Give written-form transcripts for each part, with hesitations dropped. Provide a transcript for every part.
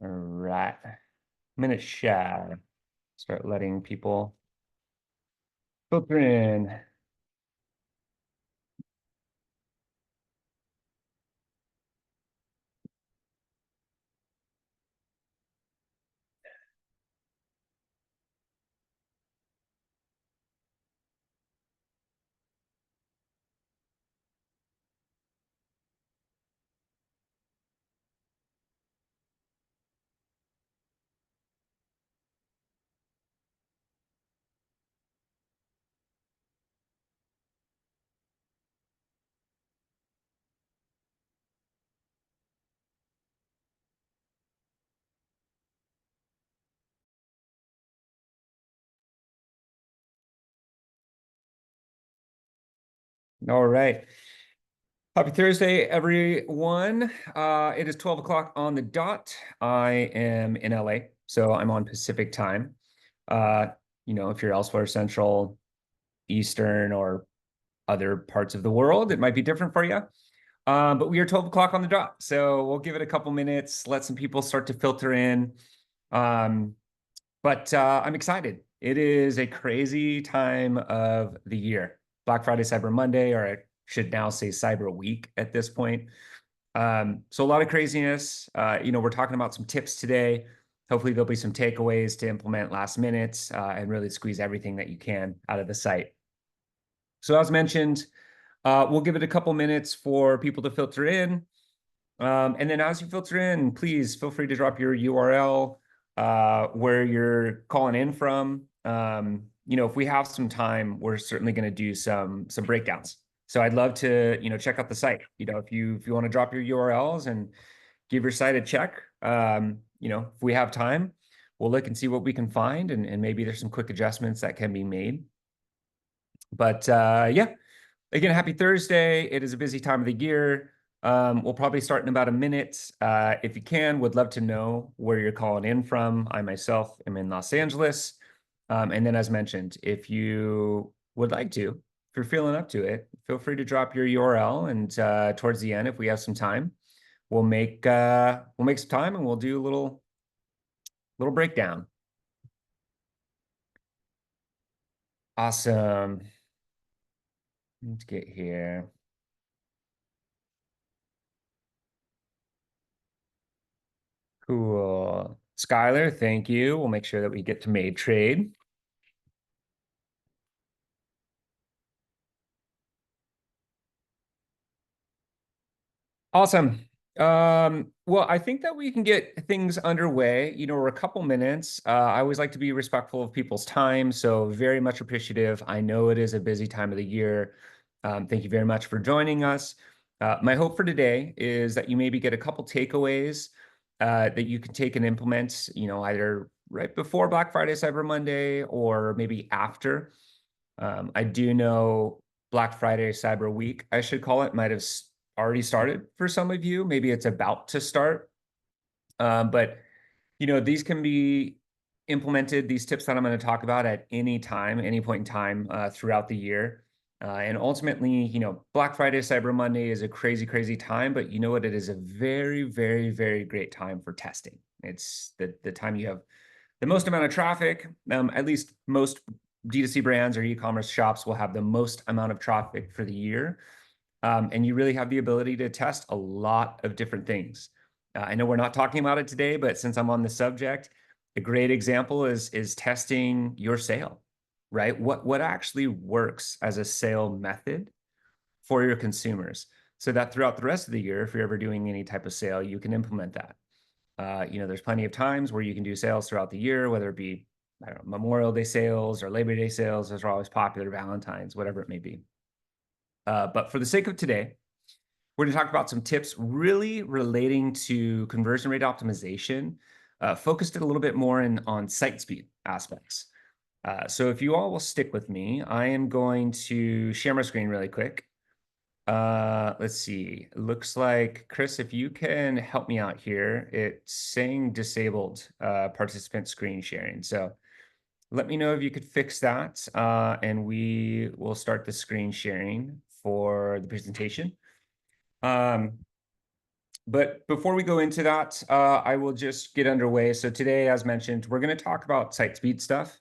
All right. Minute shy. Start letting people filter in. All right. Happy Thursday, everyone. It is 12 o'clock on the dot. I am in LA, so I'm on Pacific time. Uh, if you're elsewhere, Central, Eastern, or other parts of the world, it might be different for you. But we are 12 o'clock on the dot, so we'll give it a couple minutes, let some people start to filter in. Um, but I'm excited. It is a crazy time of the year. Black Friday, Cyber Monday, or I should now say Cyber Week at this point. So a lot of craziness. We're talking about some tips today. Hopefully there'll be some takeaways to implement last minute and really squeeze everything that you can out of the site. So as mentioned, we'll give it a couple minutes for people to filter in. And then as you filter in, please feel free to drop your URL, where you're calling in from. If we have some time, we're certainly going to do some breakdowns. So I'd love to, check out the site. If you want to drop your URLs and give your site a check, if we have time, we'll look and see what we can find, and maybe there's some quick adjustments that can be made. But yeah, again, happy Thursday. It is a busy time of the year. We'll probably start in about a minute. If you can, would love to know where you're calling in from. I myself am in Los Angeles. And then as mentioned, if you would like to, if you're feeling up to it, feel free to drop your URL. And towards the end, if we have some time, we'll make some time and we'll do a little breakdown. Awesome. Let's get here. Cool. Skylar, thank you. We'll make sure that we get to Made Trade. Awesome. Well, I think that we can get things underway. We're a couple minutes. I always like to be respectful of people's time, so very much appreciative. I know it is a busy time of the year. Thank you very much for joining us. My hope for today is that you maybe get a couple takeaways that you can take and implement, either right before Black Friday, Cyber Monday, or maybe after. I do know Black Friday, Cyber Week, I should call it, might have already started for some of you. Maybe it's about to start. But these can be implemented, these tips that I'm going to talk about at any time, any point in time throughout the year. And ultimately, Black Friday, Cyber Monday is a crazy, crazy time, but you know what? It is a very, very, very great time for testing. It's the time you have the most amount of traffic. At least most D2C brands or e-commerce shops will have the most amount of traffic for the year. And you really have the ability to test a lot of different things. I know we're not talking about it today, but since I'm on the subject, a great example is testing your sale, right? What actually works as a sale method for your consumers, so that throughout the rest of the year, if you're ever doing any type of sale, you can implement that. There's plenty of times where you can do sales throughout the year, whether it be, I don't know, Memorial Day sales or Labor Day sales. Those are always popular, Valentine's, whatever it may be. But for the sake of today, we're going to talk about some tips really relating to conversion rate optimization, focused a little bit more on site speed aspects. So if you all will stick with me, I am going to share my screen really quick. Let's see. It looks like, Chris, if you can help me out here, it's saying disabled participant screen sharing. So let me know if you could fix that, and we will start the screen sharing for the presentation. But before we go into that, I will just get underway. So today, as mentioned, we're going to talk about site speed stuff.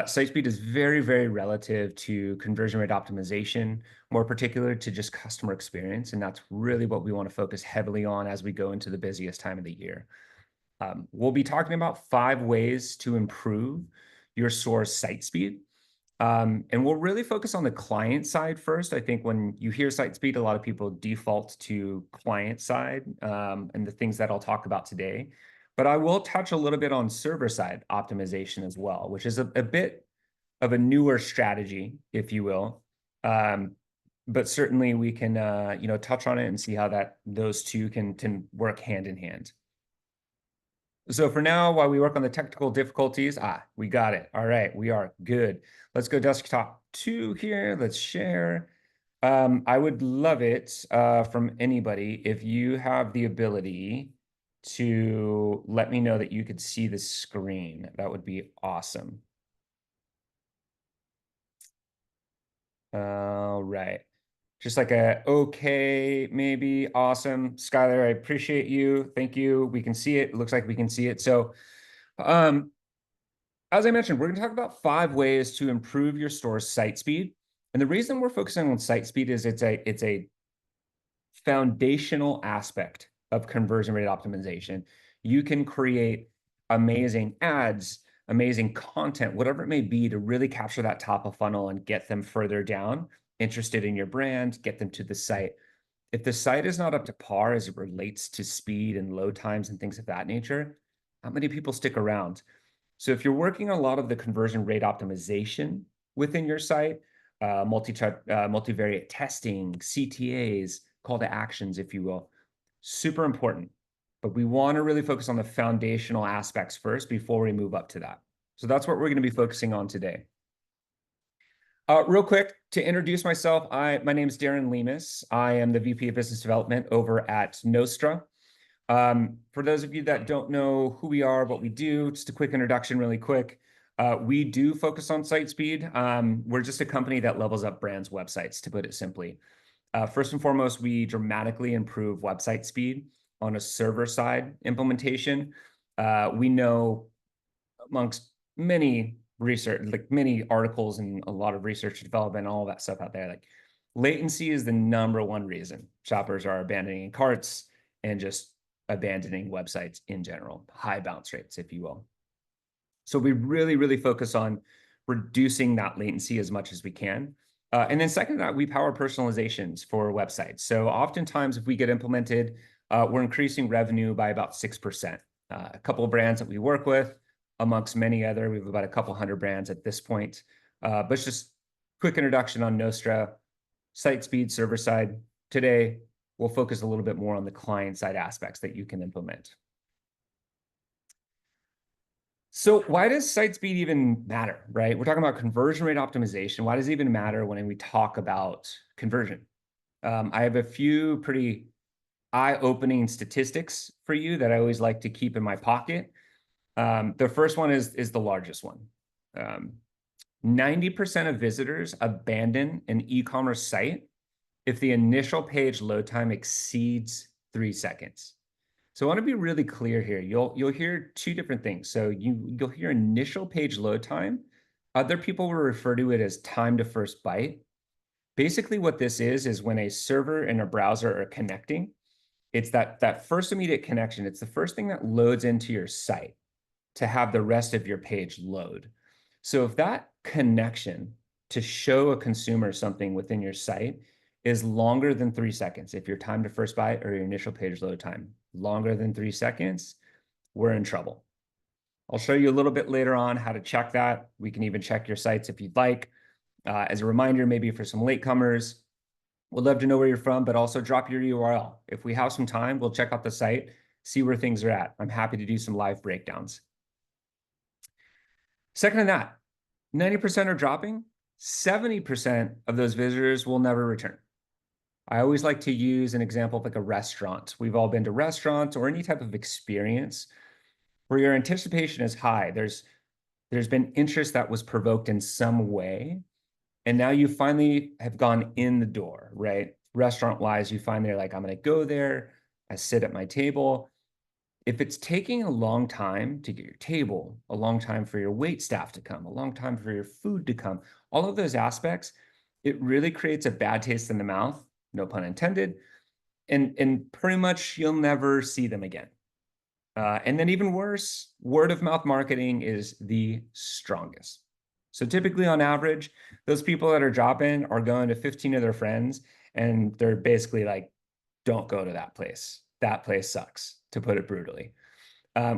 Site speed is very, very relative to conversion rate optimization, more particular to just customer experience. And that's really what we want to focus heavily on as we go into the busiest time of the year. We'll be talking about 5 ways to improve your store's site speed. And we'll really focus on the client side first. I think when you hear site speed, a lot of people default to client side and the things that I'll talk about today. But I will touch a little bit on server side optimization as well, which is a bit of a newer strategy, if you will. But certainly we can touch on it and see how those two can work hand in hand. So for now, while we work on the technical difficulties, we got it. All right, we are good. Let's go desktop 2 here. Let's share. I would love it from anybody if you have the ability to let me know that you could see the screen. That would be awesome. All right. Just like okay, maybe. Awesome. Skylar, I appreciate you. Thank you. We can see it. It looks like we can see it. So as I mentioned, we're going to talk about 5 ways to improve your store's site speed. And the reason we're focusing on site speed is it's a foundational aspect of conversion rate optimization. You can create amazing ads, amazing content, whatever it may be, to really capture that top of funnel and get them further down, interested in your brand, get them to the site. If the site is not up to par as it relates to speed and load times and things of that nature, not many people stick around. So if you're working on a lot of the conversion rate optimization within your site, multivariate testing, CTAs, call to actions, if you will, super important. But we want to really focus on the foundational aspects first before we move up to that. So that's what we're going to be focusing on today. Real quick, to introduce myself, my name is Darren Lemus. I am the VP of Business Development over at Nostra. For those of you that don't know who we are, what we do, just a quick introduction really quick. We do focus on site speed. We're just a company that levels up brands' websites, to put it simply. First and foremost, we dramatically improve website speed on a server-side implementation. We know amongst many research, like many articles and a lot of research development, all that stuff out there, like latency is the #1 reason shoppers are abandoning carts and just abandoning websites in general, high bounce rates, if you will. So we really, really focus on reducing that latency as much as we can. And then second to that, we power personalizations for websites. So oftentimes if we get implemented, we're increasing revenue by about 6%. A couple of brands that we work with, amongst many other, we have about a couple hundred brands at this point. But it's just quick introduction on Nostra, site speed, server side. Today, we'll focus a little bit more on the client side aspects that you can implement. So why does site speed even matter, right? We're talking about conversion rate optimization. Why does it even matter when we talk about conversion? I have a few pretty eye-opening statistics for you that I always like to keep in my pocket. The first one is the largest one. 90% of visitors abandon an e-commerce site if the initial page load time exceeds 3 seconds. So I want to be really clear here. You'll hear 2 different things. So you'll hear initial page load time. Other people will refer to it as time to first byte. Basically what this is when a server and a browser are connecting, it's that first immediate connection. It's the first thing that loads into your site to have the rest of your page load. So if that connection to show a consumer something within your site is longer than 3 seconds, if your time to first byte or your initial page load time longer than 3 seconds, we're in trouble. I'll show you a little bit later on how to check that. We can even check your sites if you'd like. As a reminder, maybe for some latecomers, we'd love to know where you're from, but also drop your URL. If we have some time, we'll check out the site, see where things are at. I'm happy to do some live breakdowns. Second to that, 90% are dropping. 70% of those visitors will never return. I always like to use an example of like a restaurant. We've all been to restaurants or any type of experience where your anticipation is high. There's been interest that was provoked in some way, and now you finally have gone in the door, right? Restaurant-wise, you finally are like, I'm going to go there. I sit at my table. If it's taking a long time to get your table, a long time for your wait staff to come, a long time for your food to come, all of those aspects, it really creates a bad taste in the mouth, no pun intended, and pretty much you'll never see them again. And then even worse, word of mouth marketing is the strongest. So typically on average, those people that are dropping are going to 15 of their friends and they're basically like, don't go to that place. That place sucks, to put it brutally.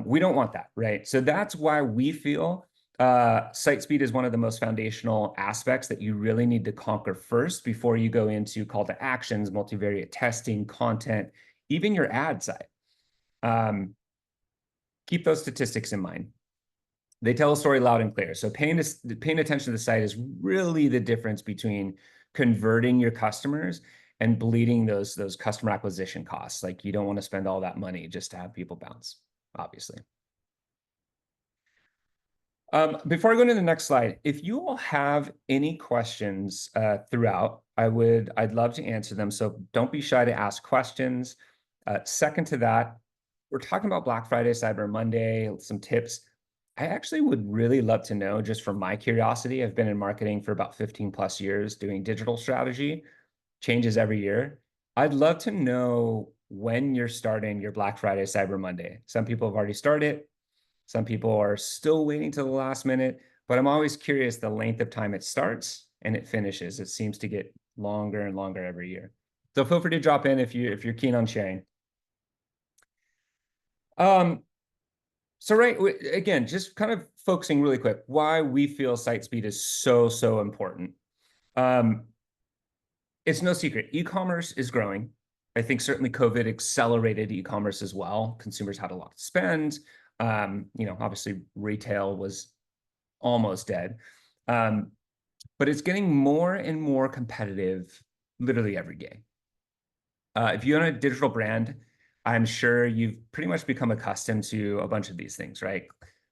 We don't want that, right? So that's why we feel site speed is one of the most foundational aspects that you really need to conquer first before you go into call to actions, multivariate testing, content, even your ad side. Keep those statistics in mind. They tell a story loud and clear. So paying attention to the site is really the difference between converting your customers and bleeding those customer acquisition costs. Like you don't want to spend all that money just to have people bounce, obviously. Before I go to the next slide, if you all have any questions throughout, I'd love to answer them. So don't be shy to ask questions. Second to that, we're talking about Black Friday, Cyber Monday, some tips. I actually would really love to know, just from my curiosity, I've been in marketing for about 15 plus years doing digital strategy, changes every year. I'd love to know when you're starting your Black Friday, Cyber Monday. Some people have already started. Some people are still waiting till the last minute, but I'm always curious the length of time it starts and it finishes. It seems to get longer and longer every year. So feel free to drop in if you're keen on sharing. Um, so right, again, just kind of focusing really quick, why we feel site speed is so important. Um, it's no secret, e-commerce is growing. I think certainly COVID accelerated e-commerce as well. Consumers had a lot to spend. Obviously retail was almost dead. Um, but it's getting more and more competitive literally every day. If you own a digital brand, I'm sure you've pretty much become accustomed to a bunch of these things, right?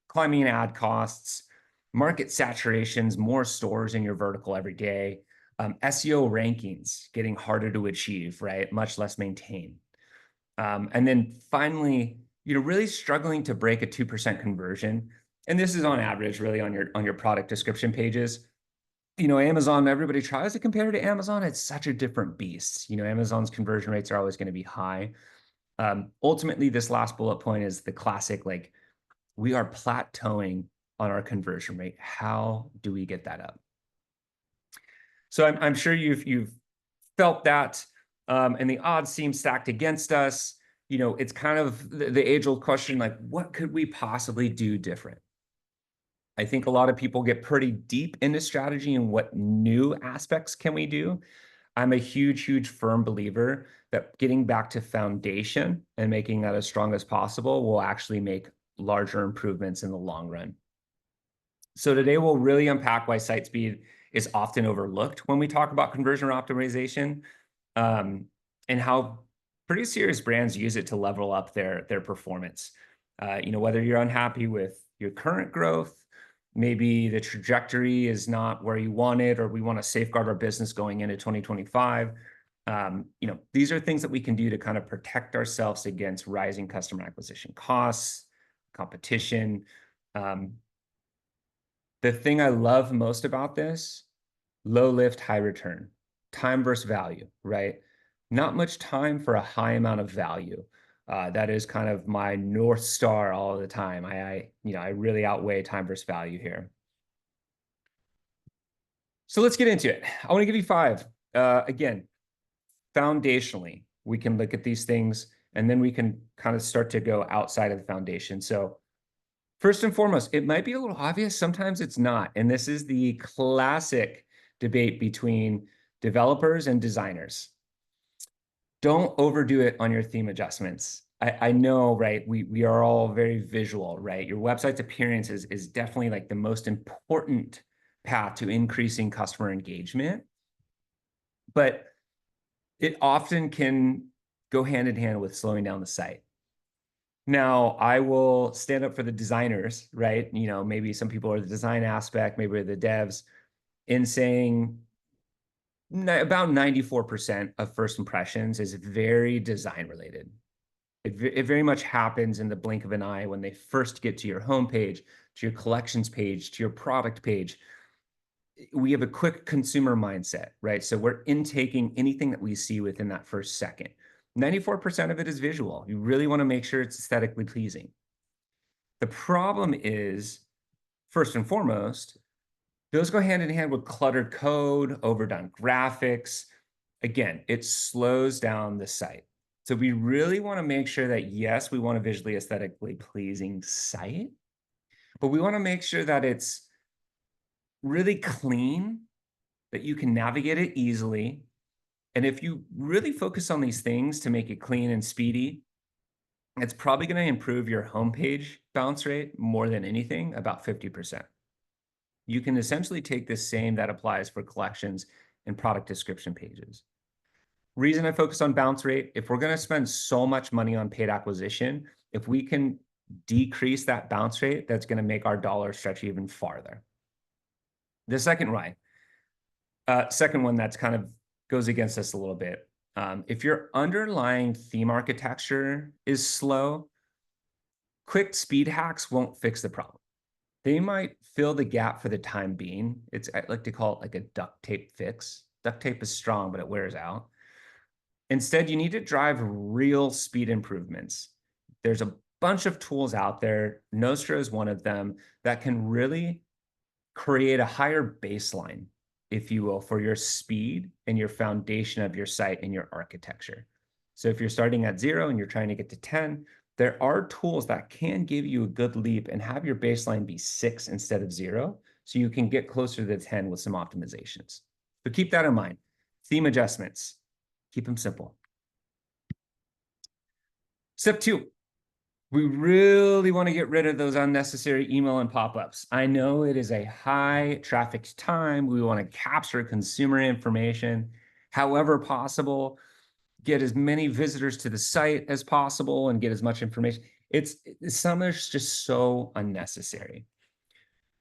Climbing ad costs, market saturations, more stores in your vertical every day, SEO rankings getting harder to achieve, right? Much less maintain. And then finally, really struggling to break a 2% conversion. And this is on average, really, on your product description pages. Amazon, everybody tries to compare to Amazon. It's such a different beast. Amazon's conversion rates are always going to be high. Ultimately, this last bullet point is the classic, like, we are plateauing on our conversion rate. How do we get that up? So I'm sure you've felt that, and the odds seem stacked against us. It's kind of the age-old question, like, what could we possibly do different? I think a lot of people get pretty deep into strategy and what new aspects can we do. I'm a huge firm believer that getting back to foundation and making that as strong as possible will actually make larger improvements in the long run. So today we'll really unpack why site speed is often overlooked when we talk about conversion optimization, and how pretty serious brands use it to level up their performance. Whether you're unhappy with your current growth, maybe the trajectory is not where you want it, or we want to safeguard our business going into 2025. These are things that we can do to kind of protect ourselves against rising customer acquisition costs, competition. The thing I love most about this, low lift, high return, time versus value, right? Not much time for a high amount of value. That is kind of my North Star all the time. I really outweigh time versus value here. So let's get into it. I want to give you 5. Again, foundationally, we can look at these things and then we can kind of start to go outside of the foundation. So first and foremost, it might be a little obvious, sometimes it's not. And this is the classic debate between developers and designers. Don't overdo it on your theme adjustments. I know, right? We are all very visual, right? Your website's appearance is definitely like the most important path to increasing customer engagement. But it often can go hand in hand with slowing down the site. Now, I will stand up for the designers, right? Maybe some people are the design aspect, maybe the devs, in saying about 94% of first impressions is very design related. It very much happens in the blink of an eye when they first get to your homepage, to your collections page, to your product page. We have a quick consumer mindset, right? So we're intaking anything that we see within that first second. 94% of it is visual. You really want to make sure it's aesthetically pleasing. The problem is, first and foremost, those go hand in hand with cluttered code, overdone graphics. Again, it slows down the site. So we really want to make sure that, yes, we want a visually aesthetically pleasing site, but we want to make sure that it's really clean, that you can navigate it easily. And if you really focus on these things to make it clean and speedy, it's probably going to improve your homepage bounce rate more than anything, about 50%. You can essentially take this same that applies for collections and product description pages. Reason I focus on bounce rate, if we're going to spend so much money on paid acquisition, if we can decrease that bounce rate, that's going to make our dollar stretch even farther. The second one that's kind of goes against us a little bit. If your underlying theme architecture is slow, quick speed hacks won't fix the problem. They might fill the gap for the time being. I like to call it like a duct tape fix. Duct tape is strong, but it wears out. Instead, you need to drive real speed improvements. There's a bunch of tools out there. Nostro is one of them that can really create a higher baseline, if you will, for your speed and your foundation of your site and your architecture. So if you're starting at 0 and you're trying to get to 10, there are tools that can give you a good leap and have your baseline be 6 instead of 0, so you can get closer to 10 with some optimizations. So keep that in mind. Theme adjustments, keep them simple. Step 2, we really want to get rid of those unnecessary email and pop-ups. I know it is a high traffic time. We want to capture consumer information however possible, get as many visitors to the site as possible, and get as much information. Some are just so unnecessary.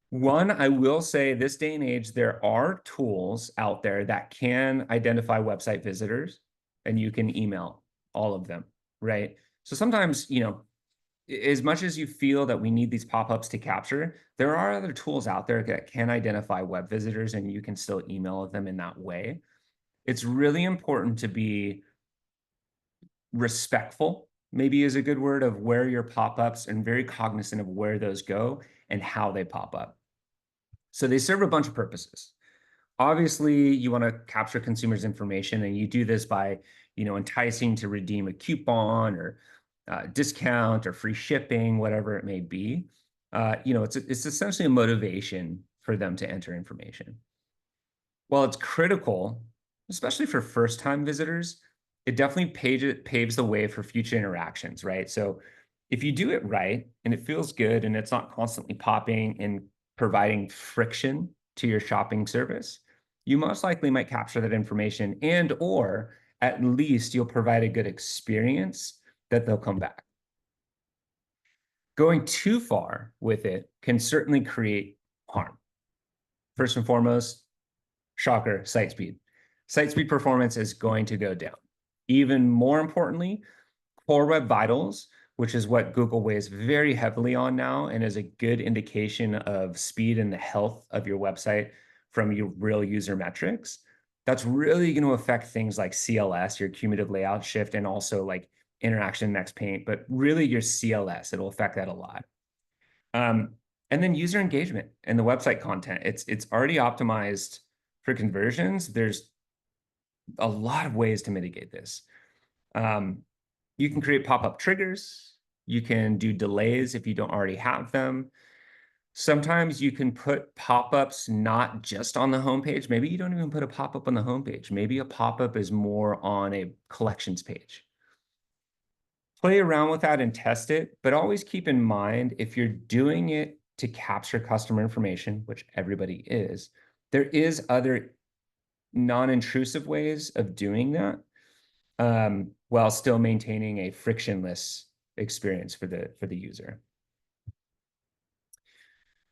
One, I will say this day and age, there are tools out there that can identify website visitors, and you can email all of them, right? So sometimes, as much as you feel that we need these pop-ups to capture, there are other tools out there that can identify web visitors, and you can still email them in that way. It's really important to be respectful, maybe is a good word, of where your pop-ups, and very cognizant of where those go and how they pop up. So they serve a bunch of purposes. Obviously, you want to capture consumers' information, and you do this by, enticing to redeem a coupon or discount or free shipping, whatever it may be. It's essentially a motivation for them to enter information. While it's critical, especially for first-time visitors, it definitely paves the way for future interactions, right? So if you do it right and it feels good and it's not constantly popping and providing friction to your shopping service, you most likely might capture that information, and or at least you'll provide a good experience that they'll come back. Going too far with it can certainly create harm. First and foremost, shocker, site speed. Site speed performance is going to go down. Even more importantly, Core Web Vitals, which is what Google weighs very heavily on now and is a good indication of speed and the health of your website from your real user metrics, that's really going to affect things like CLS, your cumulative layout shift, and also like interaction next paint, but really your CLS, it'll affect that a lot. And then user engagement and the website content. It's already optimized for conversions. There's a lot of ways to mitigate this. You can create pop-up triggers. You can do delays if you don't already have them. Sometimes you can put pop-ups not just on the homepage. Maybe you don't even put a pop-up on the homepage. Maybe a pop-up is more on a collections page. Play around with that and test it, but always keep in mind, if you're doing it to capture customer information, which everybody is, there is other non-intrusive ways of doing that, while still maintaining a frictionless experience for the user.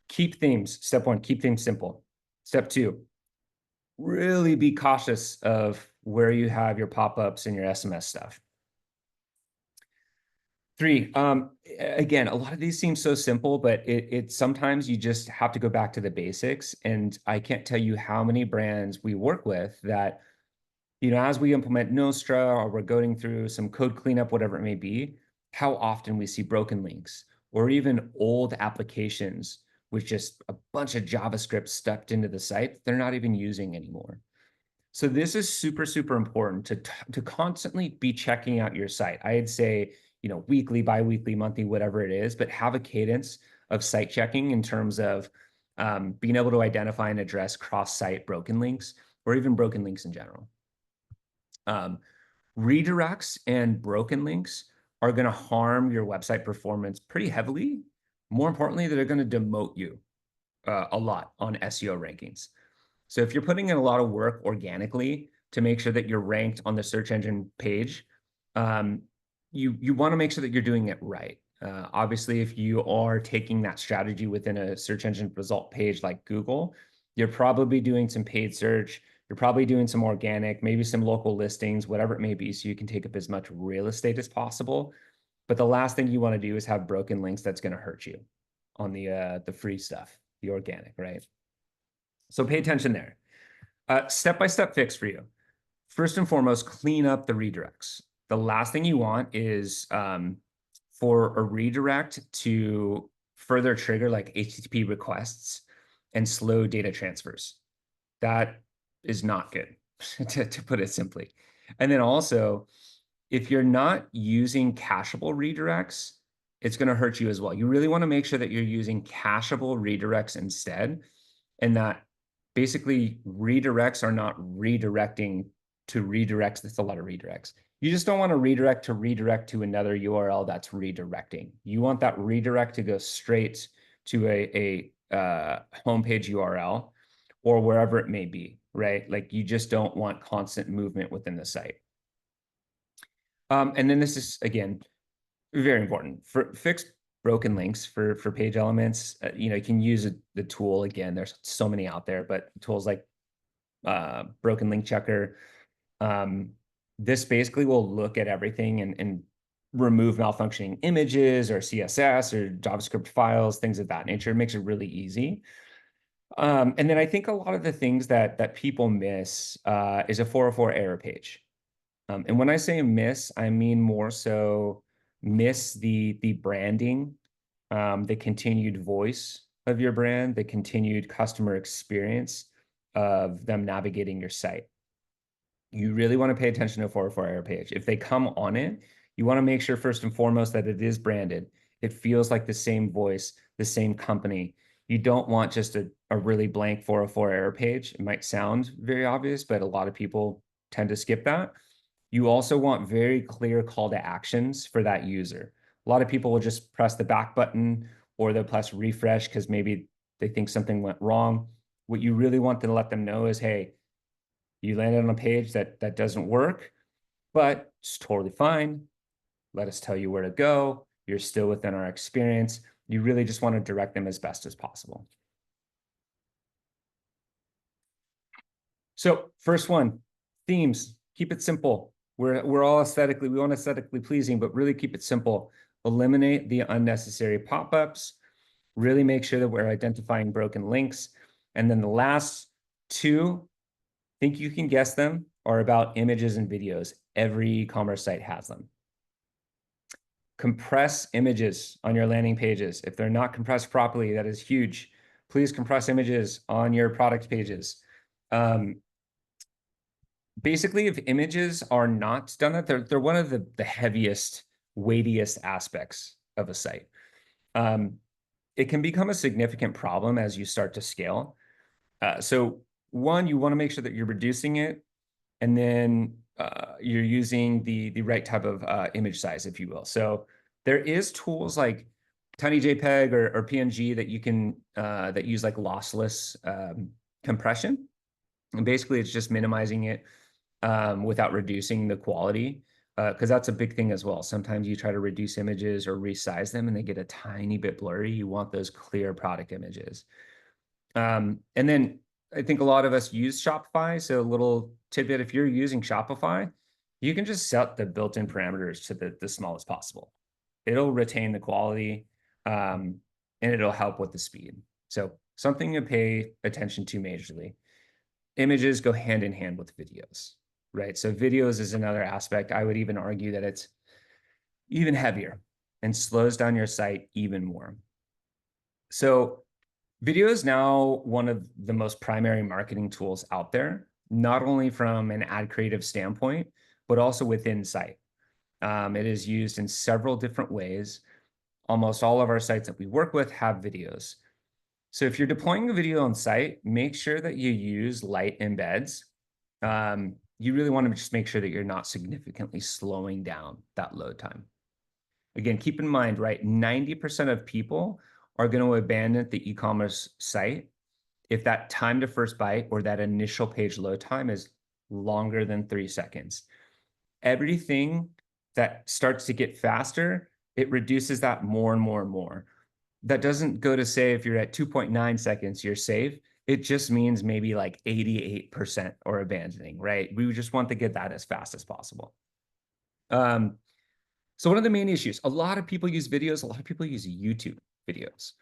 Keep themes. Step 1, keep themes simple. Step 2, really be cautious of where you have your pop-ups and your SMS stuff. Three, again, a lot of these seem so simple, but it sometimes you just have to go back to the basics. And I can't tell you how many brands we work with that, as we implement Nostra or we're going through some code cleanup, whatever it may be, how often we see broken links or even old applications with just a bunch of JavaScript stuffed into the site they're not even using anymore. So this is super, super important to constantly be checking out your site. I'd say, weekly, biweekly, monthly, whatever it is, but have a cadence of site checking in terms of being able to identify and address cross-site broken links or even broken links in general. Redirects and broken links are going to harm your website performance pretty heavily. More importantly, they're going to demote you a lot on SEO rankings. So if you're putting in a lot of work organically to make sure that you're ranked on the search engine page, you want to make sure that you're doing it right. Obviously, if you are taking that strategy within a search engine result page like Google, you're probably doing some paid search. You're probably doing some organic, maybe some local listings, whatever it may be, so you can take up as much real estate as possible. But the last thing you want to do is have broken links that's going to hurt you on the free stuff, the organic, right? So pay attention there. Step-by-step fix for you. First and foremost, clean up the redirects. The last thing you want is for a redirect to further trigger like HTTP requests and slow data transfers. That is not good, to put it simply. And then also, if you're not using cacheable redirects, it's going to hurt you as well. You really want to make sure that you're using cacheable redirects instead, and that basically redirects are not redirecting to redirects. That's a lot of redirects. You just don't want to redirect to another URL that's redirecting. You want that redirect to go straight to a homepage URL or wherever it may be, right? Like you just don't want constant movement within the site. And then this is, again, very important. For fixed broken links for page elements, you can use the tool. Again, there's so many out there, but tools like Broken Link Checker, this basically will look at everything and remove malfunctioning images or CSS or JavaScript files, things of that nature. It makes it really easy. And then I think a lot of the things that people miss is a 404 error page. And when I say miss, I mean more so miss the branding, the continued voice of your brand, the continued customer experience of them navigating your site. You really want to pay attention to a 404 error page. If they come on it, you want to make sure first and foremost that it is branded. It feels like the same voice, the same company. You don't want just a really blank 404 error page. It might sound very obvious, but a lot of people tend to skip that. You also want very clear call to actions for that user. A lot of people will just press the back button or they'll press refresh because maybe they think something went wrong. What you really want to let them know is, hey, you landed on a page that doesn't work, but it's totally fine. Let us tell you where to go. You're still within our experience. You really just want to direct them as best as possible. So first one, themes. Keep it simple. We want aesthetically pleasing, but really keep it simple. Eliminate the unnecessary pop-ups. Really make sure that we're identifying broken links. And then the last two, think you can guess them, are about images and videos. Every e-commerce site has them. Compress images on your landing pages. If they're not compressed properly, that is huge. Please compress images on your product pages. Basically, if images are not done that, they're one of the heaviest, weightiest aspects of a site. It can become a significant problem as you start to scale. So one, you want to make sure that you're reducing it, and then you're using the right type of image size, if you will. So there is tools like Tiny JPEG or PNG that you can that use like lossless compression. And basically, it's just minimizing it without reducing the quality, because that's a big thing as well. Sometimes you try to reduce images or resize them and they get a tiny bit blurry. You want those clear product images. And then I think a lot of us use Shopify. So a little tidbit, if you're using Shopify, you can just set the built-in parameters to the smallest possible. it'll retain the quality, and it'll help with the speed. So something to pay attention to majorly. Images go hand in hand with videos, right? So videos is another aspect. I would even argue that it's even heavier and slows down your site even more. So video is now one of the most primary marketing tools out there, not only from an ad creative standpoint, but also within site. It is used in several different ways. Almost all of our sites that we work with have videos. So if you're deploying a video on site, make sure that you use light embeds. You really want to just make sure that you're not significantly slowing down that load time. Again, keep in mind, right, 90% of people are going to abandon the e-commerce site if that time to first byte or that initial page load time is longer than 3 seconds. Everything that starts to get faster, it reduces that more and more and more. That doesn't go to say if you're at 2.9 seconds, you're safe. It just means maybe like 88% are abandoning, right? We just want to get that as fast as possible. So one of the main issues, a lot of people use videos, a lot of people use YouTube videos.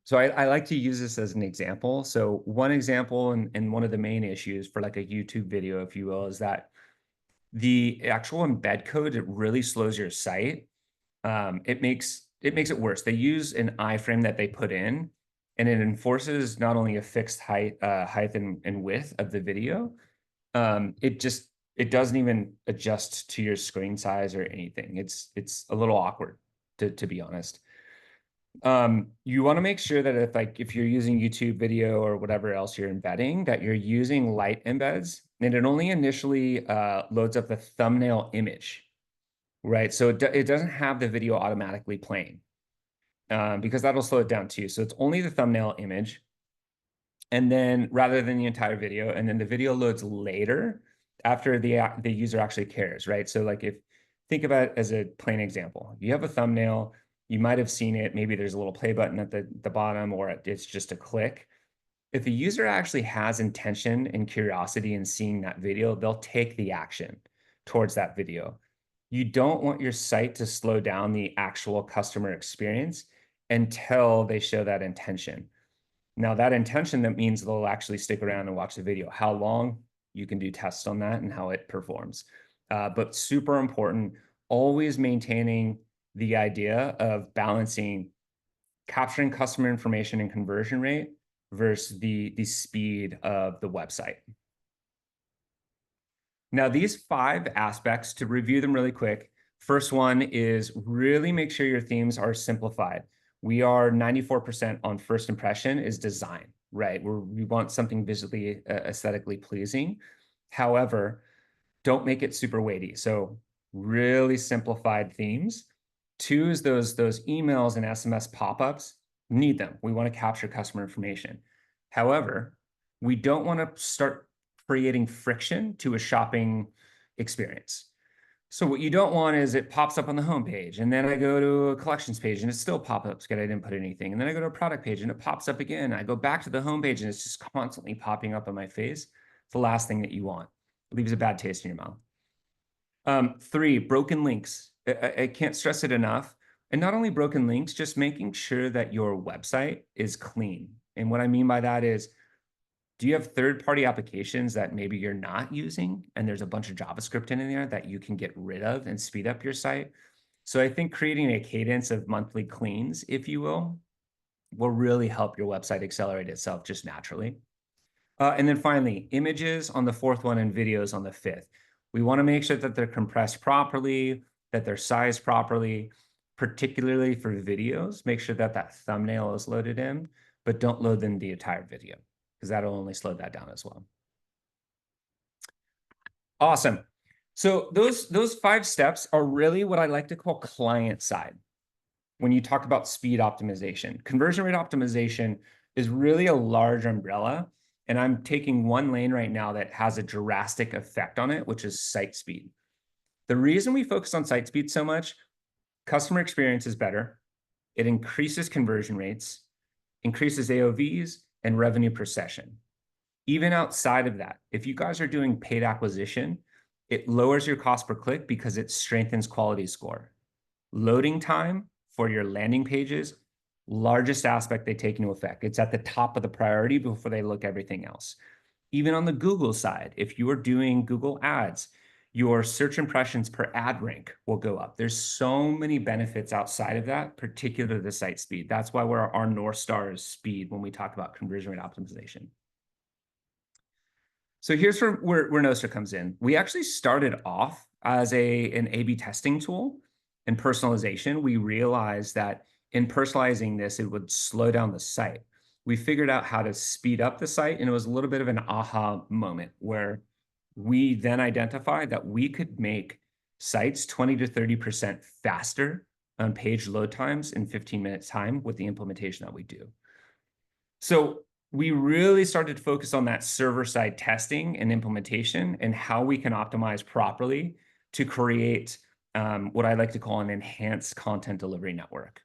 So I like to use this as an example. So one example and one of the main issues for like a YouTube video, if you will, is that the actual embed code, it really slows your site. It makes it worse. They use an iframe that they put in, and it enforces not only a fixed height and width of the video, it doesn't even adjust to your screen size or anything. It's a little awkward, to be honest. You want to make sure that if you're using YouTube video or whatever else you're embedding, that you're using light embeds, and it only initially loads up the thumbnail image, right? So it doesn't have the video automatically playing, because that'll slow it down too. So it's only the thumbnail image, and then rather than the entire video, and then the video loads later after the user actually cares, right? So like think about it as a plain example. You have a thumbnail, you might have seen it, maybe there's a little play button at the bottom, or it's just a click. If the user actually has intention and curiosity in seeing that video, they'll take the action towards that video. You don't want your site to slow down the actual customer experience until they show that intention. Now, that intention, that means they'll actually stick around and watch the video. How long? You can do tests on that and how it performs. But super important, always maintaining the idea of balancing capturing customer information and conversion rate versus the speed of the website. Now, these 5 aspects, to review them really quick, first one is really make sure your themes are simplified. We are 94% on first impression is design, right? We want something visually, aesthetically pleasing. However, don't make it super weighty. So really simplified themes. 2 is those emails and SMS pop-ups. Need them. We want to capture customer information. However, we don't want to start creating friction to a shopping experience. So what you don't want is it pops up on the homepage, and then I go to a collections page and it still pops up because I didn't put anything. And then I go to a product page and it pops up again. I go back to the homepage and it's just constantly popping up on my face. It's the last thing that you want. It leaves a bad taste in your mouth. 3, broken links. I can't stress it enough. And not only broken links, just making sure that your website is clean. And what I mean by that is, do you have third-party applications that maybe you're not using and there's a bunch of JavaScript in there that you can get rid of and speed up your site? So I think creating a cadence of monthly cleans, if you will really help your website accelerate itself just naturally. And then finally, images on the 4th one and videos on the 5th. We want to make sure that they're compressed properly, that they're sized properly, particularly for videos. Make sure that that thumbnail is loaded in, but don't load in the entire video, because that'll only slow that down as well. Awesome. So those 5 steps are really what I like to call client side. When you talk about speed optimization, conversion rate optimization is really a large umbrella. And I'm taking one lane right now that has a drastic effect on it, which is site speed. The reason we focus on site speed so much, customer experience is better. It increases conversion rates, increases AOVs, and revenue per session. Even outside of that, if you guys are doing paid acquisition, it lowers your cost per click because it strengthens quality score. Loading time for your landing pages, largest aspect they take into effect. It's at the top of the priority before they look everything else. Even on the Google side, if you are doing Google ads, your search impressions per ad rank will go up. There's so many benefits outside of that, particularly the site speed. That's why our North Star is speed when we talk about conversion rate optimization. So here's where Nostra comes in. We actually started off as an A/B testing tool and personalization. We realized that in personalizing this, it would slow down the site. We figured out how to speed up the site, and it was a little bit of an aha moment where we then identified that we could make sites 20 to 30% faster on page load times in 15 minutes time with the implementation that we do. So we really started to focus on that server-side testing and implementation and how we can optimize properly to create what I like to call an enhanced content delivery network.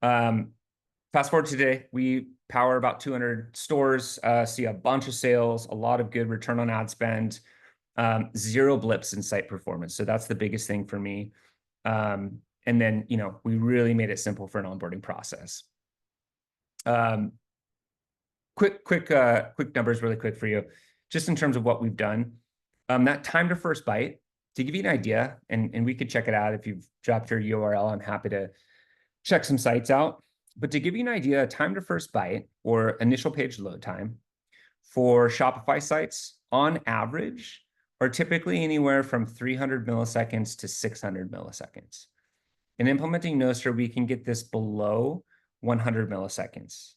Fast forward to today, we power about 200 stores, see a bunch of sales, a lot of good return on ad spend, 0 blips in site performance. So that's the biggest thing for me. And then, we really made it simple for an onboarding process. Quick numbers really quick for you, just in terms of what we've done. That time to first byte, to give you an idea, and we could check it out if you've dropped your URL, I'm happy to check some sites out. But to give you an idea, time to first byte or initial page load time for Shopify sites on average are typically anywhere from 300 milliseconds to 600 milliseconds. In implementing Nostra, we can get this below 100 milliseconds.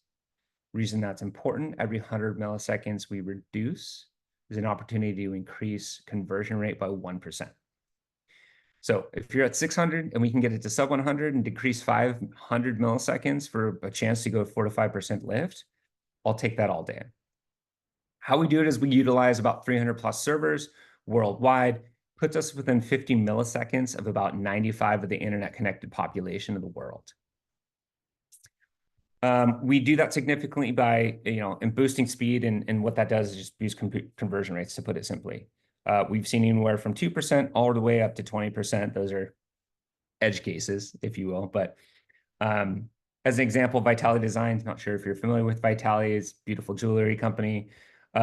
Reason that's important, every 100 milliseconds we reduce is an opportunity to increase conversion rate by 1%. So if you're at 600 and we can get it to sub 100 and decrease 500 milliseconds for a chance to go 4 to 5% lift, I'll take that all day. How we do it is we utilize about 300 plus servers worldwide, puts us within 50 milliseconds of about 95 of the internet connected population of the world. We do that significantly by, in boosting speed, and what that does is just boost conversion rates, to put it simply. We've seen anywhere from 2% all the way up to 20%. Those are edge cases, if you will. But as an example, Vitality Designs, not sure if you're familiar with Vitality, it's a beautiful jewelry company,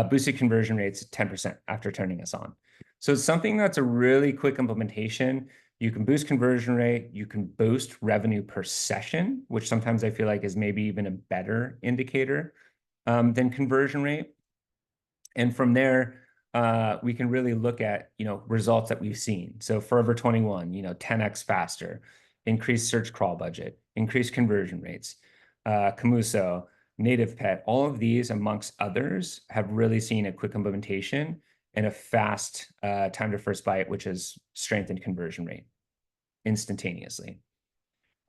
boosted conversion rates 10% after turning us on. So it's something that's a really quick implementation. You can boost conversion rate, you can boost revenue per session, which sometimes I feel like is maybe even a better indicator than conversion rate. And from there, we can really look at, results that we've seen. So Forever 21, 10x faster, increased search crawl budget, increased conversion rates, Camuso, Native Pet, all of these, amongst others, have really seen a quick implementation and a fast time to first byte, which has strengthened conversion rate instantaneously.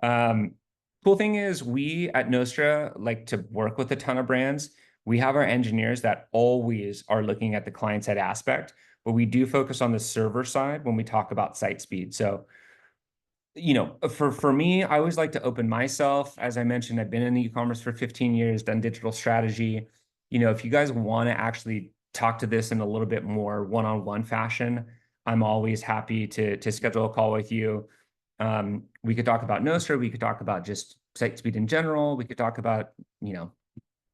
Cool thing is, we at Nostra like to work with a ton of brands. We have our engineers that always are looking at the client-side aspect, but we do focus on the server side when we talk about site speed. So, for me, I always like to open myself. As I mentioned, I've been in e-commerce for 15 years, done digital strategy. If you guys want to actually talk to this in a little bit more one-on-one fashion, I'm always happy to schedule a call with you. We could talk about Nostra, we could talk about just site speed in general, we could talk about,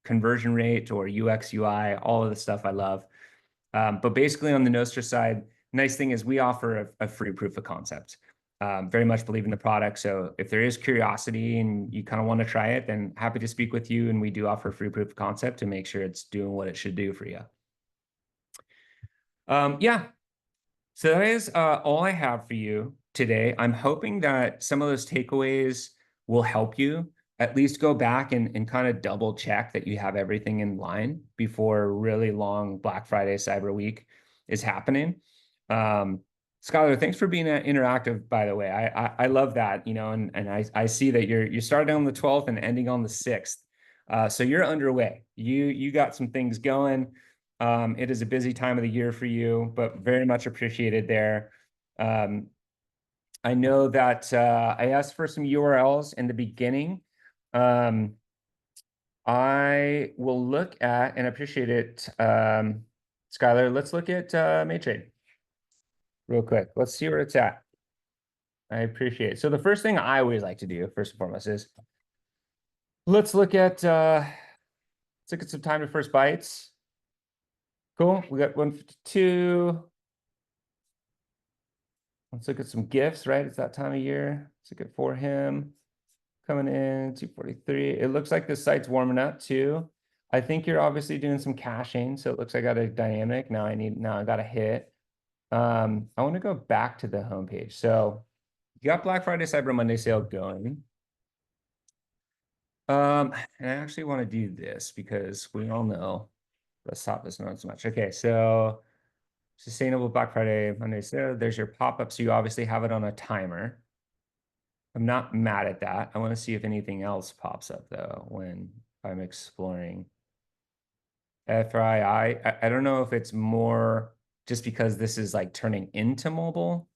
conversion rate or UX, UI, all of the stuff I love. But basically on the Nostra side, nice thing is we offer a free proof of concept. Very much believe in the product. So if there is curiosity and you kind of want to try it, then happy to speak with you. And we do offer free proof of concept to make sure it's doing what it should do for you. Yeah, so that is all I have for you today. I'm hoping that some of those takeaways will help you at least go back and kind of double check that you have everything in line before a really long Black Friday, Cyber Week is happening. Skylar, thanks for being interactive, by the way. I love that, and I see that you're starting on the 12th and ending on the 6th. So you're underway. You got some things going. It is a busy time of the year for you, but very much appreciated there. I know that I asked for some URLs in the beginning. I will look at and appreciate it. Skylar, let's look at Maytrade real quick. Let's see where it's at. I appreciate it. So the first thing I always like to do, first and foremost, is let's look at some time to first bites. Cool. We got 152. Let's look at some gifts, right? It's that time of year. Let's look at for him coming in 243. It looks like the site's warming up too. I think you're obviously doing some caching, so it looks like I got a dynamic. Now I got a hit. I want to go back to the homepage. So you got Black Friday, Cyber Monday sale going. And I actually want to do this because we all know, let's stop this not so much. Okay, so sustainable Black Friday, Monday sale. There's your pop-up. So you obviously have it on a timer. I'm not mad at that. I want to see if anything else pops up though when I'm exploring. FYI, I don't know if it's more just because this is like turning into mobile,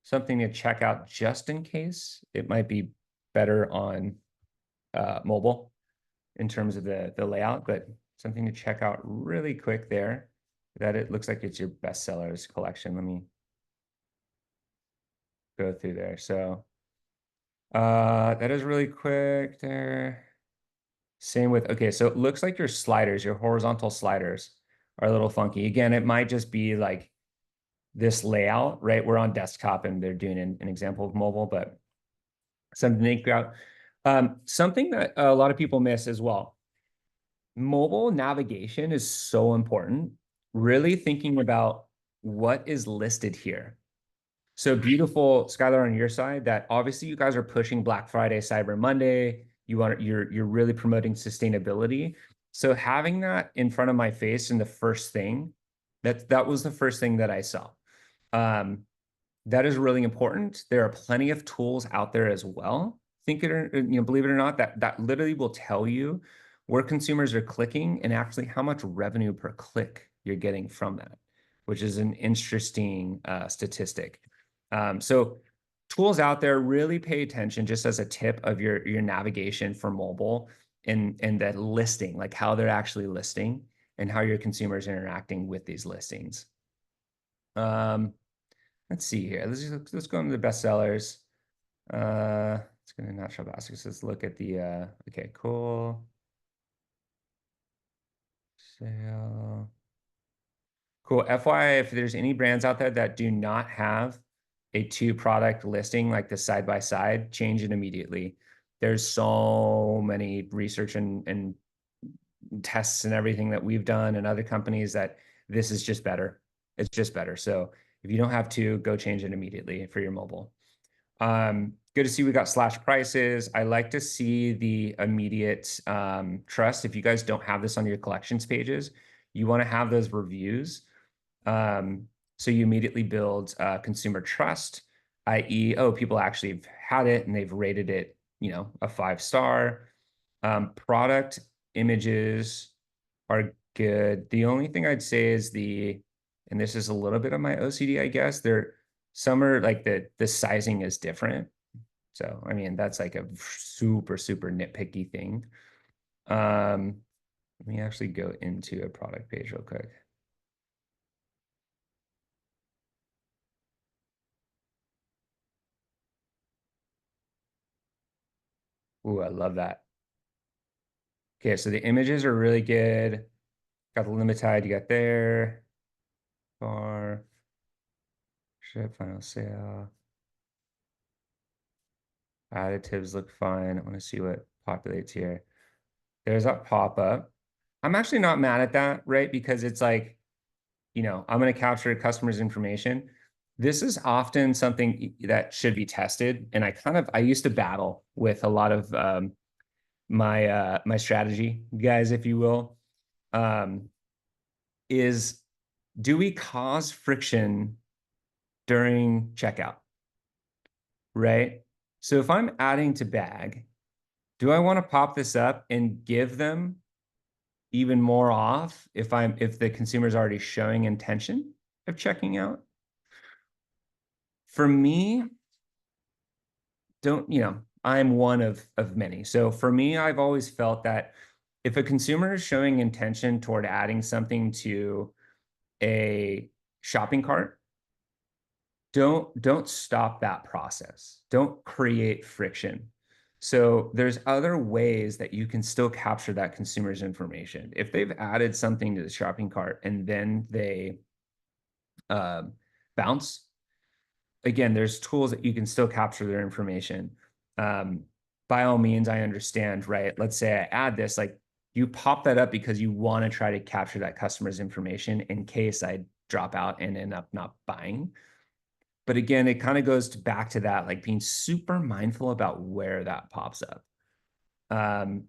something to check out just in case. It might be better on mobile in terms of the layout, but something to check out really quick there. That it looks like it's your bestsellers collection. Let me go through there. So that is really quick there. Same with, okay, so it looks like your sliders, your horizontal sliders are a little funky. Again, it might just be like this layout, right? We're on desktop and they're doing an example of mobile, but something to think about. Something that a lot of people miss as well. Mobile navigation is so important. Really thinking about what is listed here. So beautiful, Skylar, on your side, that obviously you guys are pushing Black Friday, Cyber Monday. You're really promoting sustainability. So having that in front of my face in the first thing, that was the first thing that I saw. That is really important. There are plenty of tools out there as well. Think it or believe it or not, that literally will tell you where consumers are clicking and actually how much revenue per click you're getting from that, which is an interesting statistic. So tools out there, really pay attention just as a tip of your navigation for mobile and that listing, like how they're actually listing and how your consumers are interacting with these listings. Let's see here. Let's go into the bestsellers. Let's go to natural baskets. Let's look at the okay, cool. Sale. Cool. FYI, if there's any brands out there that do not have a two product listing like the side by side, change it immediately. There's so many research and tests and everything that we've done and other companies that this is just better. It's just better. So if you don't have to, go change it immediately for your mobile. Good to see we got slash prices. I like to see the immediate trust. If you guys don't have this on your collections pages, you want to have those reviews. So you immediately build consumer trust, i.e., oh, people actually have had it and they've rated it, a 5-star. Product images are good. The only thing I'd say is and this is a little bit of my OCD, I guess, some are like the sizing is different. So, I mean, that's like a super, super nitpicky thing. Let me actually go into a product page real quick. Ooh, I love that. Okay, so the images are really good. Got the Limitide you got there. Bar. Ship, final sale. Additives look fine. I want to see what populates here. There's that pop-up. I'm actually not mad at that, right? Because it's like, I'm going to capture customers' information. This is often something that should be tested. And I used to battle with a lot of my strategy guys, if you will, is do we cause friction during checkout, right? So if I'm adding to bag, do I want to pop this up and give them even more off if the consumer's already showing intention of checking out? For me, I'm one of many. So for me, I've always felt that if a consumer is showing intention toward adding something to a shopping cart, don't stop that process. Don't create friction. So there's other ways that you can still capture that consumer's information. If they've added something to the shopping cart and then they uh, bounce, again, there's tools that you can still capture their information. Um, by all means, I understand, right? Let's say I add this, like you pop that up because you want to try to capture that customer's information in case I drop out and end up not buying. But again, it kind of goes back to that, like being super mindful about where that pops up.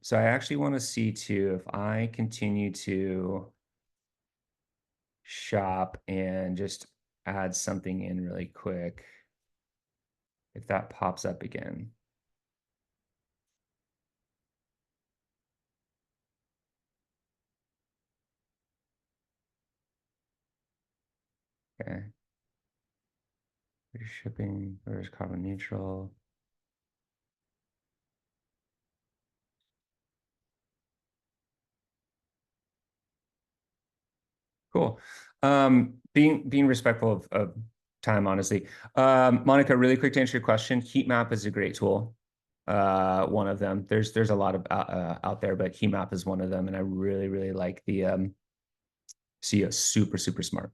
So I actually want to see too, if I continue to shop and just add something in really quick, if that pops up again. Okay. Free shipping, where's carbon neutral? Cool. Being respectful of time, honestly. Monica, really quick to answer your question. Heat map is a great tool. One of them. There's a lot of out there, but heat map is one of them, and I really like the CEO. Super smart.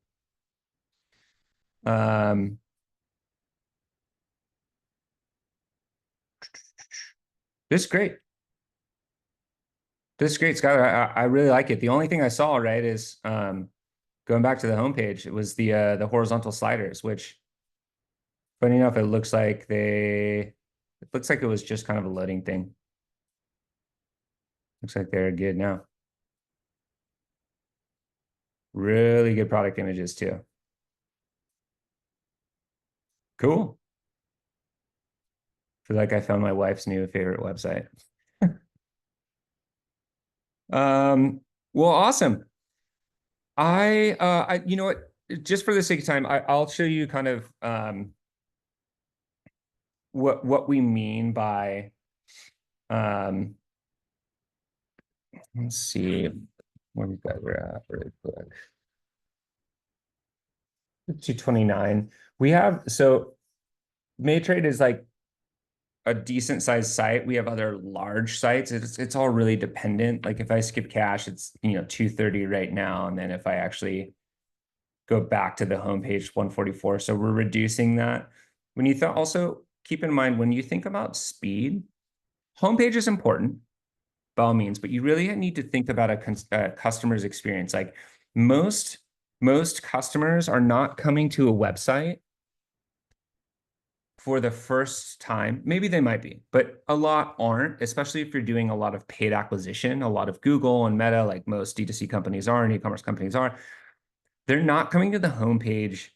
Um, this is great. This is great, Skylar. I really like it. The only thing I saw, right, is going back to the homepage, it was the horizontal sliders, which funny enough, it looks like it was just kind of a loading thing. Looks like they're good now. Really good product images too. Cool. Feel like I found my wife's new favorite website. Um, well, awesome. You know what? Just for the sake of time, I'll show you kind of what we mean by um, let's see where we got we're at really quick. 229. We have so Maytrade is like a decent sized site. We have other large sites. It's all really dependent. Like if I skip cash, it's 230 right now. And then if I actually go back to the homepage, 144. So we're reducing that. When you also keep in mind when you think about speed, homepage is important by all means, but you really need to think about a customer's experience. Like most customers are not coming to a website for the first time. Maybe they might be, but a lot aren't, especially if you're doing a lot of paid acquisition, a lot of Google and Meta, like most D2C companies are and e-commerce companies are. They're not coming to the homepage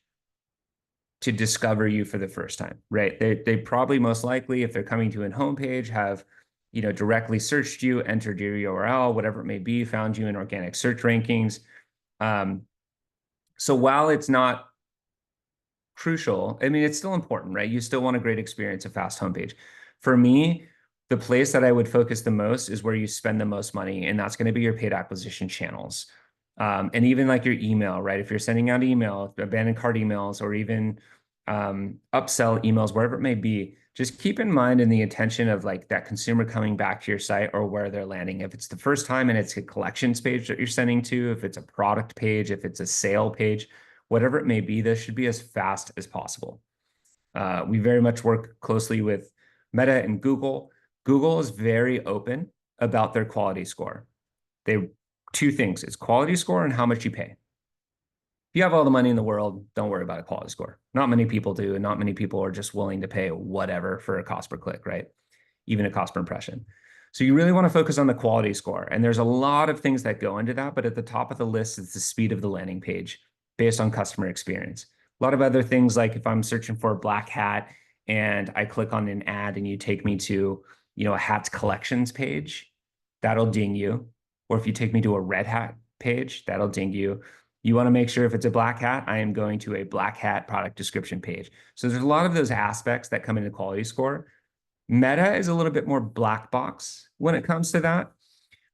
to discover you for the first time, right? They probably most likely, if they're coming to a homepage, have directly searched you, entered your URL, whatever it may be, found you in organic search rankings. So while it's not crucial, I mean, it's still important, right? You still want a great experience, a fast homepage. For me, the place that I would focus the most is where you spend the most money, and that's going to be your paid acquisition channels. And even like your email, right? If you're sending out email, abandoned cart emails, or even upsell emails, wherever it may be, just keep in mind in the intention of like that consumer coming back to your site or where they're landing. If it's the first time and it's a collections page that you're sending to, if it's a product page, if it's a sale page, whatever it may be, this should be as fast as possible. We very much work closely with Meta and Google. Google is very open about their quality score. Two things, it's quality score and how much you pay. If you have all the money in the world, don't worry about a quality score. Not many people do, and not many people are just willing to pay whatever for a cost per click, right? Even a cost per impression. So you really want to focus on the quality score. And there's a lot of things that go into that, but at the top of the list is the speed of the landing page based on customer experience. A lot of other things, like if I'm searching for a black hat and I click on an ad and you take me to, a hats collections page, that'll ding you. Or if you take me to a red hat page, that'll ding you. You want to make sure if it's a black hat, I am going to a black hat product description page. So there's a lot of those aspects that come into quality score. Meta is a little bit more black box when it comes to that.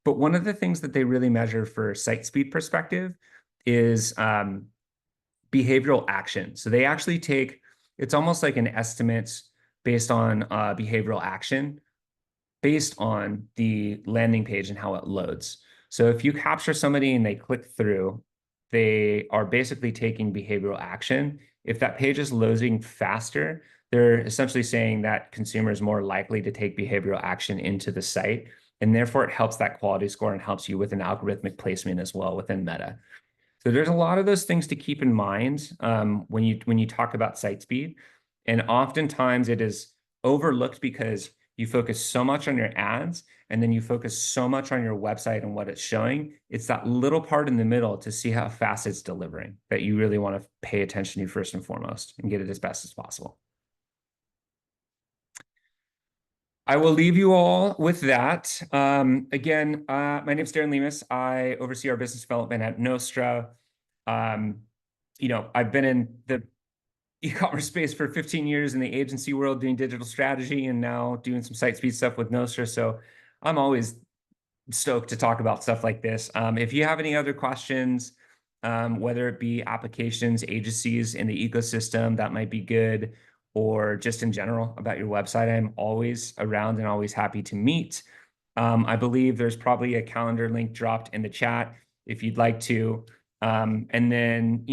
But one of the things that they really measure for site speed perspective is behavioral action. So they actually take It's almost like an estimate based on behavioral action, based on the landing page and how it loads. So if you capture somebody and they click through, they are basically taking behavioral action. If that page is loading faster, they're essentially saying that consumer is more likely to take behavioral action into the site. And therefore, it helps that quality score and helps you with an algorithmic placement as well within Meta. So there's a lot of those things to keep in mind when you talk about site speed, and oftentimes it is overlooked because you focus so much on your ads and then you focus so much on your website and what it's showing. It's that little part in the middle to see how fast it's delivering that you really want to pay attention to first and foremost and get it as best as possible. I will leave you all with that. Again, my name is Darren Lemus. I oversee our business development at Nostra. Um, I've been in the e-commerce space for 15 years in the agency world doing digital strategy and now doing some site speed stuff with Nostra. So I'm always stoked to talk about stuff like this. If you have any other questions, whether it be applications, agencies in the ecosystem that might be good, or just in general about your website, I'm always around and always happy to meet. I believe there's probably a calendar link dropped in the chat if you'd like to. And then,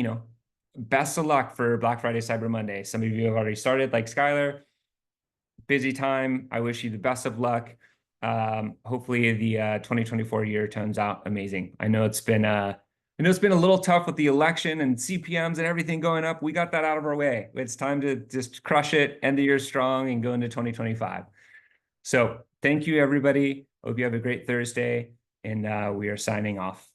best of luck for Black Friday, Cyber Monday. Some of you have already started, like Skylar. Busy time. I wish you the best of luck. Hopefully the 2024 year turns out amazing. I know it's been a little tough with the election and CPMs and everything going up. We got that out of our way. It's time to just crush it, end the year strong, and go into 2025. So thank you, everybody. Hope you have a great Thursday, and we are signing off.